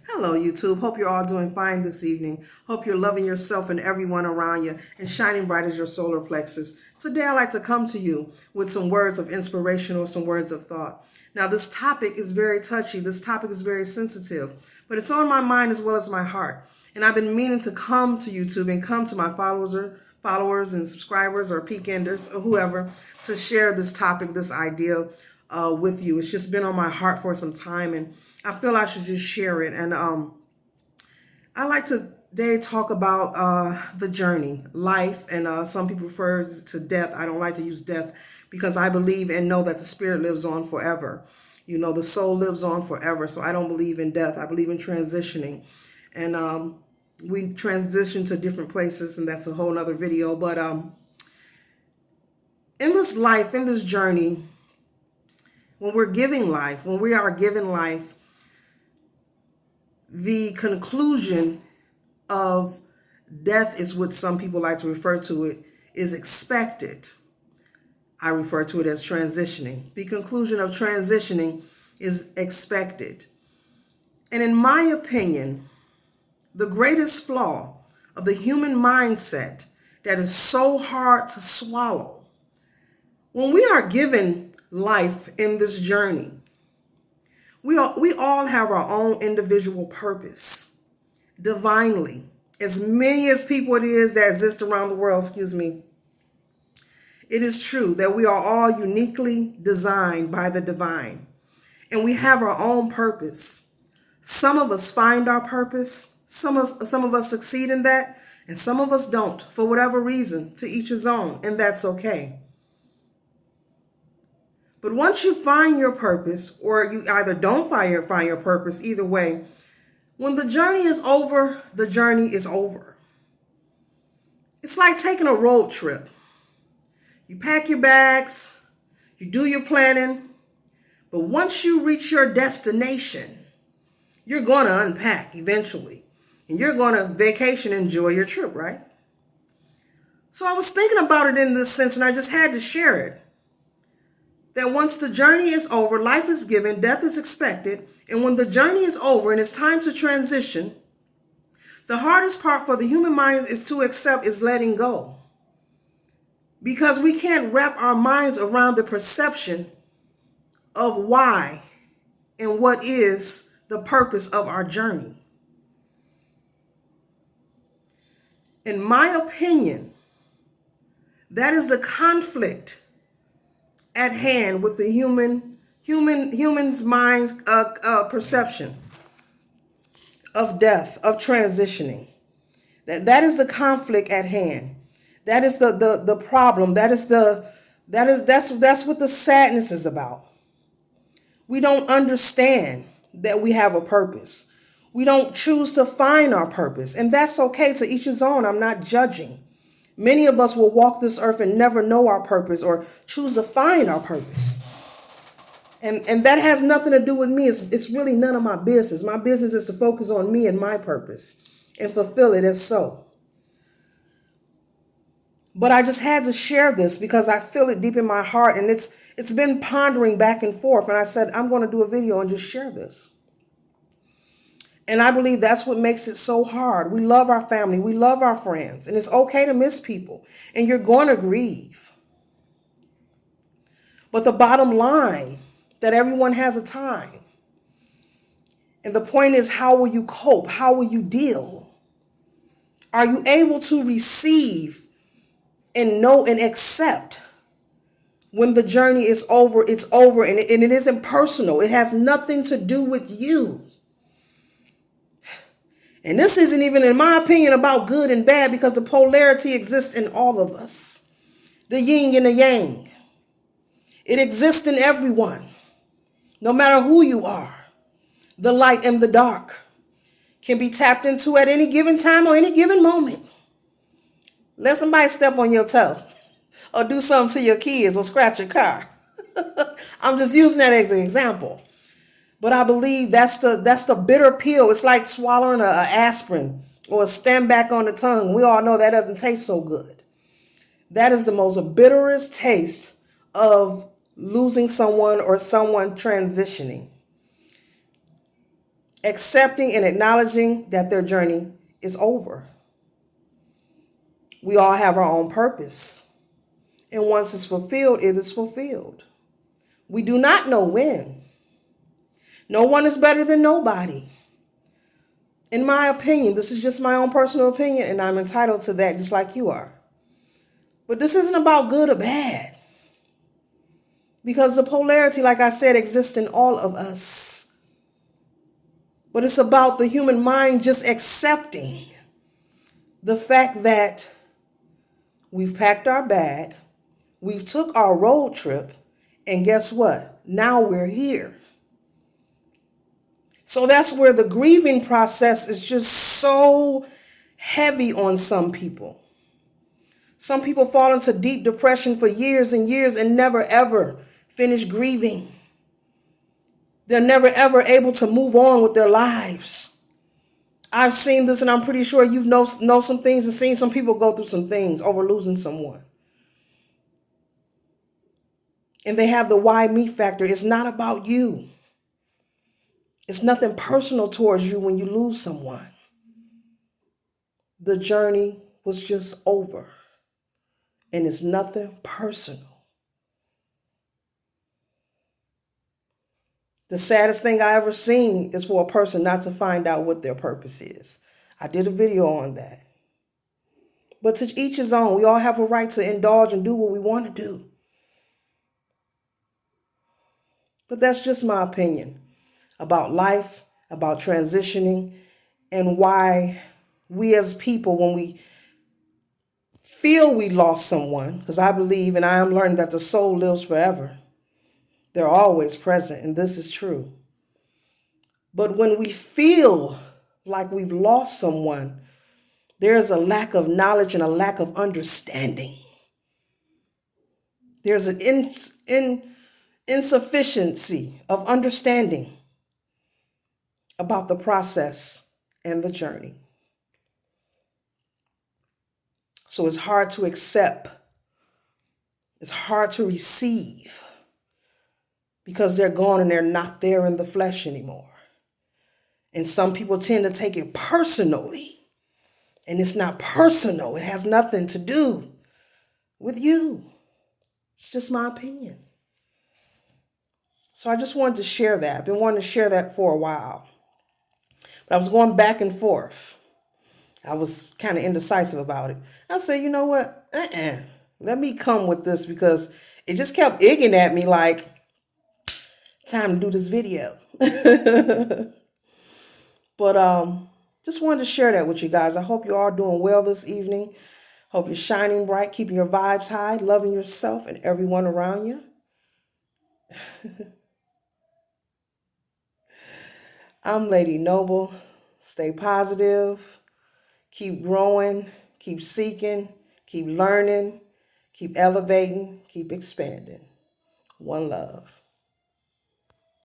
Hello, YouTube. Hope you're all doing fine this evening. Hope you're loving yourself and everyone around you and shining bright as your solar plexus. Today, I'd like to come to you with some words of inspiration or some words of thought. Now, this topic is very touchy. This topic is very sensitive, but it's on my mind as well as my heart. And I've been meaning to come to YouTube and come to my followers and subscribers or peekenders or whoever to share this topic, this idea with you. It's just been on my heart for some time, and I feel I should just share it. And I like to today talk about the journey, life, and some people refer to death. I don't like to use death because I believe and know that the spirit lives on forever. You know, the soul lives on forever. So I don't believe in death. I believe in transitioning. And we transition to different places, and that's a whole nother video. But in this life, in this journey, when we're giving life, when we are given life, the conclusion of death is what some people like to refer to it, is expected. I refer to it as transitioning. The conclusion of transitioning is expected. And in my opinion, the greatest flaw of the human mindset that is so hard to swallow, when we are given life in this journey, we all have our own individual purpose, divinely. As many as people it is that exist around the world, it is true that we are all uniquely designed by the divine, and we have our own purpose. Some of us find our purpose, some of us succeed in that, and some of us don't, for whatever reason, to each his own, and that's okay. But once you find your purpose, or you either don't find your purpose, either way, when the journey is over, the journey is over. It's like taking a road trip. You pack your bags, you do your planning, but once you reach your destination, you're going to unpack eventually, and you're going to vacation, enjoy your trip, right? So I was thinking about it in this sense, and I just had to share it. That once the journey is over, life is given, death is expected, and when the journey is over and it's time to transition, the hardest part for the human mind is to accept is letting go. Because we can't wrap our minds around the perception of why and what is the purpose of our journey. In my opinion, that is the conflict at hand with the human's mind's perception of death, of transitioning. That is the conflict at hand. That is the problem. That's what the sadness is about. We don't understand that we have a purpose. We don't choose to find our purpose, and that's okay. To each his own. I'm not judging. Many of us will walk this earth and never know our purpose or choose to find our purpose. And that has nothing to do with me. It's really none of my business. My business is to focus on me and my purpose and fulfill it as so. But I just had to share this because I feel it deep in my heart, and it's been pondering back and forth. And I said, I'm going to do a video and just share this. And I believe that's what makes it so hard. We love our family. We love our friends. And it's okay to miss people. And you're going to grieve. But the bottom line, that everyone has a time. And the point is, how will you cope? How will you deal? Are you able to receive and know and accept when the journey is over? It's over, and it isn't personal. It has nothing to do with you. And this isn't even, in my opinion, about good and bad, because the polarity exists in all of us. The yin and the yang. It exists in everyone. No matter who you are, the light and the dark can be tapped into at any given time or any given moment. Let somebody step on your toe or do something to your kids or scratch your car. I'm just using that as an example. But I believe that's the bitter pill. It's like swallowing an aspirin or a stand back on the tongue. We all know that doesn't taste so good. That is the most bitterest taste of losing someone or someone transitioning. accepting and acknowledging that their journey is over. We all have our own purpose. And once it's fulfilled, it is fulfilled. We do not know when. No one is better than nobody. In my opinion, this is just my own personal opinion, and I'm entitled to that just like you are. But this isn't about good or bad. Because the polarity, like I said, exists in all of us. But it's about the human mind just accepting the fact that we've packed our bag, we've took our road trip, and guess what? Now we're here. So that's where the grieving process is just so heavy on some people. Some people fall into deep depression for years and years and never ever finish grieving. They're never ever able to move on with their lives. I've seen this, and I'm pretty sure you know some things and seen some people go through some things over losing someone. And they have the why me factor. It's not about you. It's nothing personal towards you when you lose someone. The journey was just over. And it's nothing personal. The saddest thing I ever seen is for a person not to find out what their purpose is. I did a video on that. But to each his own. We all have a right to indulge and do what we want to do. But that's just my opinion about life, about transitioning, and why we as people, when we feel we lost someone, because I believe and I am learning that the soul lives forever. They're always present, and this is true. But when we feel like we've lost someone, there's a lack of knowledge and a lack of understanding. There's an insufficiency of understanding about the process and the journey. So it's hard to accept. It's hard to receive because they're gone and they're not there in the flesh anymore. And some people tend to take it personally. And it's not personal. It has nothing to do with you. It's just my opinion. So I just wanted to share that. I've been wanting to share that for a while. But I was going back and forth. I was kind of indecisive about it. I said, you know what? Let me come with this because it just kept egging at me like, time to do this video. But just wanted to share that with you guys. I hope you're all doing well this evening. Hope you're shining bright, keeping your vibes high, loving yourself and everyone around you. I'm Lady Noble. Stay positive. Keep growing. Keep seeking. Keep learning. Keep elevating. Keep expanding. One love.